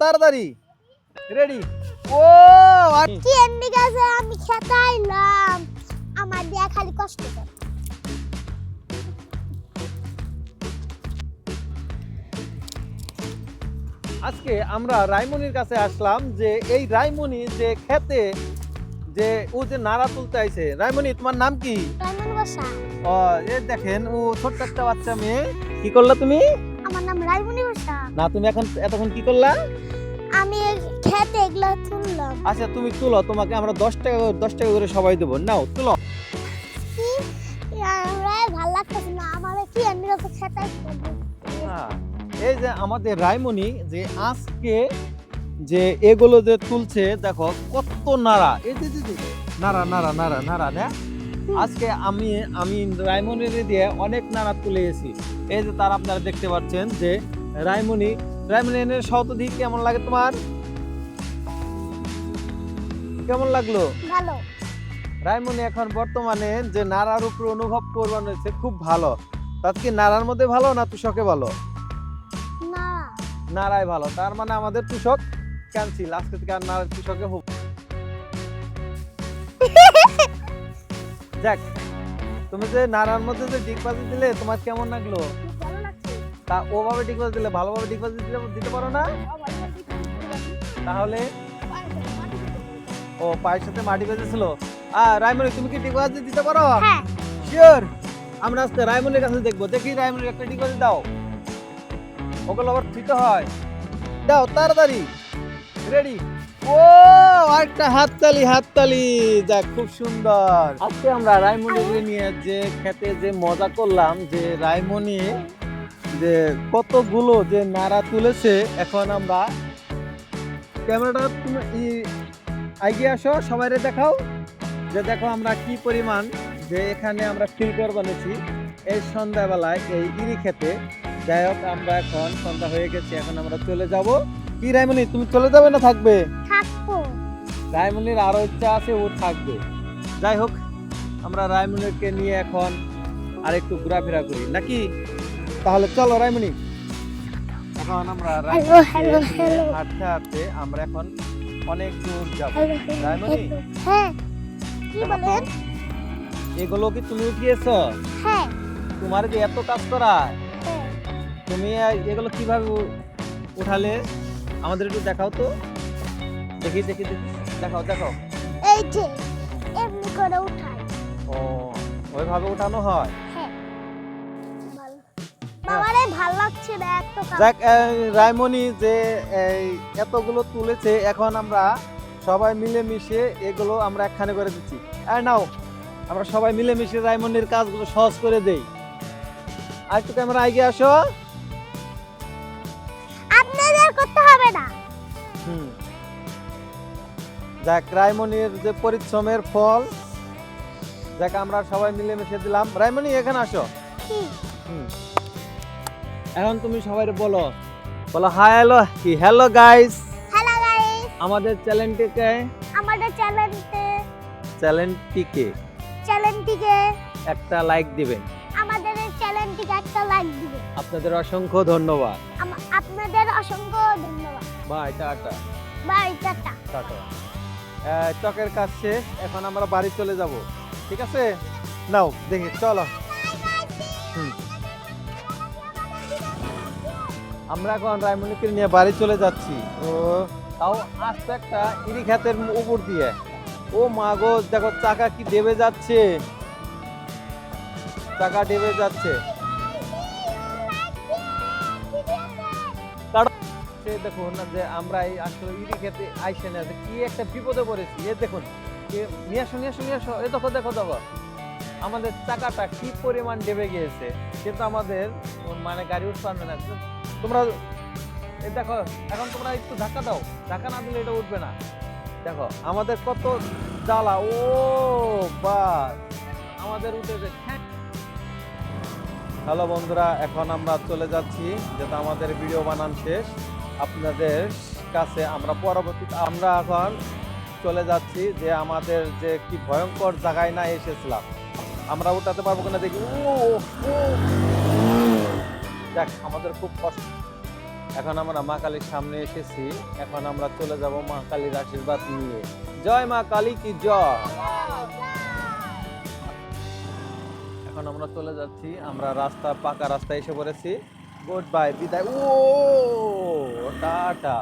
তাড়াতাড়ি রেডি। ও কি এমনি গাছে আমি খেতে আইলাম, আমার দিয়া খালি কষ্ট করে। আজকে আমরা রাইমনির কাছে আসলাম, যে এই রাইমনি যে খেতে যে ও যে নাড়া তুলতে আইছে। রাইমনি, তোমার নাম কি? রাইমন বসা। ও এই দেখেন, ও ছোট্ট একটা বাচ্চা মেয়ে। কি করলা তুমি? আমার নাম রাইমনি বসা। না, তুমি এখন এতক্ষণ কি করলা? আমি খেতে এগুলা তুললাম। আচ্ছা তুমি তুলো, তোমাকে আমরা 10 টাকা করে সবাই দেবো। নাও তুলো। কি ভালো লাগতেছে না আমার, কি এমনি গাছে খেতে আইলাম। হ্যাঁ, এই যে আমাদের রাইমনি যে আজকে যে এগুলো যে তুলছে, দেখো কত নাড়া। এই যে নাড়া নাড়া নাড়া নাড়া দেখ। আজকে আমি রাইমনির দিয়ে অনেক নাড়া তুলে গেছি। এই যে তার আপনারা দেখতে পাচ্ছেন যে রাইমনি এর শতধি কেমন লাগে তোমার? কেমন লাগলো? ভালো। রাইমনি এখন বর্তমানে যে নাড়ার উপর অনুভব করবার হয়েছে খুব ভালো। তার কি নাড়ার মধ্যে ভালো না তুষকে ভালো? না, নাড়াই ভালো। তার মানে আমাদের তুষক ক্যান্সেল, আজকে থেকে আর নাড়ার তুষকে হোক। যাক, তুমি যে নাড়ার মধ্যে যে ডিগবাজি দিলে তোমার কেমন লাগলো? ভালো লাগছে। তা ওভাবে ডিগবাজি দিলে, ভালোভাবে ডিগবাজি দিতে পারো না? তাহলে ও পায়ের সাথে মাটি বেজেছিল। রাইমনি, তুমি কি ডিগবাজি দিতে পারো? হ্যাঁ। শিওর। আমরা আজকে রাইমনির কাছে দেখবো। দেখি রাইমনির একটা ডিগবাজি দাও। ওগুলো আবার দিতে হয়। দাও তাড়াতাড়ি রেডি। ও একটা হাততালি। যাক, খুব সুন্দর। আজকে আমরা রাইমনিকে নিয়ে যে খেতে যে মজা করলাম, যে রাইমনি যে কতগুলো যে নাড়া তুলেছে। এখন আমরা ক্যামেরাটা তুমি এগিয়ে আসো, সবাইরে দেখাও যে দেখো আমরা কি পরিমাণ যে এখানে আমরা ফিল্টার বানিয়েছি এই সন্ধ্যাবেলায় এই ইরি খেতে। যাই হোক, আমরা এখন সন্ধ্যা হয়ে গেছে, এখন আমরা চলে যাব। কি রাইমনি, তুমি চলে যাবে না থাকবে? থাকবো। রাইমনির আরো ইচ্ছা আছে, ও থাকবে। যাই হোক, আমরা রাইমনিকে নিয়ে এখন আর একটু ঘোরাফেরা করি নাকি? তাহলে চলো রাইমনি। এখন আমরা হাঁটতে হাঁটতে আমরা এখন অনেক দূর যাব। রাইমনি, হ্যাঁ, কি বলেন? এগুলো কি তুমি উঠিয়েছো? হ্যাঁ। তোমার যে এত কাজ করা, হ্যাঁ। তুমি এগুলো কিভাবে উঠালে আমাদের একটু দেখাও তো। দেখি দেখাও। এই যে এমনি করে উঠাই। ও, ওইভাবে উঠানো হয়। হ্যাঁ। বাবারে ভাল লাগছে না এত কাজ। যাক, রাইমনি যে এই এতগুলো তুলেছে, এখন আমরা সবাই মিলেমিশে এগুলো আমরা একখানে করে দিচ্ছি। আর নাও, আমরা সবাই মিলেমিশে রাইমনির কাজগুলো সহজ করে দেই। আর একটু ক্যামেরা এগিয়ে আসো। আপনাদের করতে হবে না। যাক, রাইমনির যে পরিশ্রমের ফল, যাক আমরা সবাই মিলেমিশে দিলাম। রাইমনি, এখানে আসো। কি? এখন তুমি সবাই বলো hi hello guys. Hello guys. আমাদের চ্যানেলটিকে আমাদের চ্যানেলটিকে একটা লাইক দিবেন। আমাদের চ্যানেলটিকে একটা লাইক দিবেন। আপনাদের অসংখ্য ধন্যবাদ। আপনাদের অসংখ্য ধন্যবাদ। Bye, tata. Bye, tata. চকের কাজ শেষ, এখন আমরা বাড়ি চলে যাব। ঠিক আছে, নাও দেখি চলো। আমরা এখন রাইমনিকে নিয়ে বাড়ি চলে যাচ্ছি। ও তাও আস্তে একটা ইরি ক্ষেতের উপর দিয়ে। ও মা গো, দেখো চাকা কি ডেবে যাচ্ছে। দেখুন না যে আমরা এই আসলে ইরি খেতে আইসে না, যে কি একটা বিপদে পড়েছি। এ দেখুন, নিয়ে আসো। এ দেখো আমাদের চাকাটা কি পরিমাণ ডেবে গিয়েছে, কিন্তু আমাদের মানে গাড়ি উঠতে পারবে না। তোমরা দেখো, এখন তোমরা একটু ধাক্কা দাও, ধাক্কা না দিলে এটা উঠবে না। দেখো আমাদের কত জ্বালা। ও বা আমাদের উঠেছে। হ্যালো বন্ধুরা, এখন আমরা চলে যাচ্ছি, যেটা আমাদের ভিডিও বানান শেষ। আপনাদের কাছে আমরা পরবর্তীতে আমরা এখন চলে যাচ্ছি যে আমাদের যে কি ভয়ঙ্কর জায়গায় না এসেছিলাম, আমরা উঠাতে পারবো কিনা দেখি। দেখ, আমাদের খুব কষ্ট। এখন আমরা মা কালীর সামনে এসেছি, এখন আমরা চলে যাব মা কালীর আশীর্বাদ নিয়ে। জয় মা কালী কি জয়। এখন আমরা চলে যাচ্ছি, আমরা পাকা রাস্তায় এসে পড়েছি। গুড বাই, বিদায়। ও টাটা।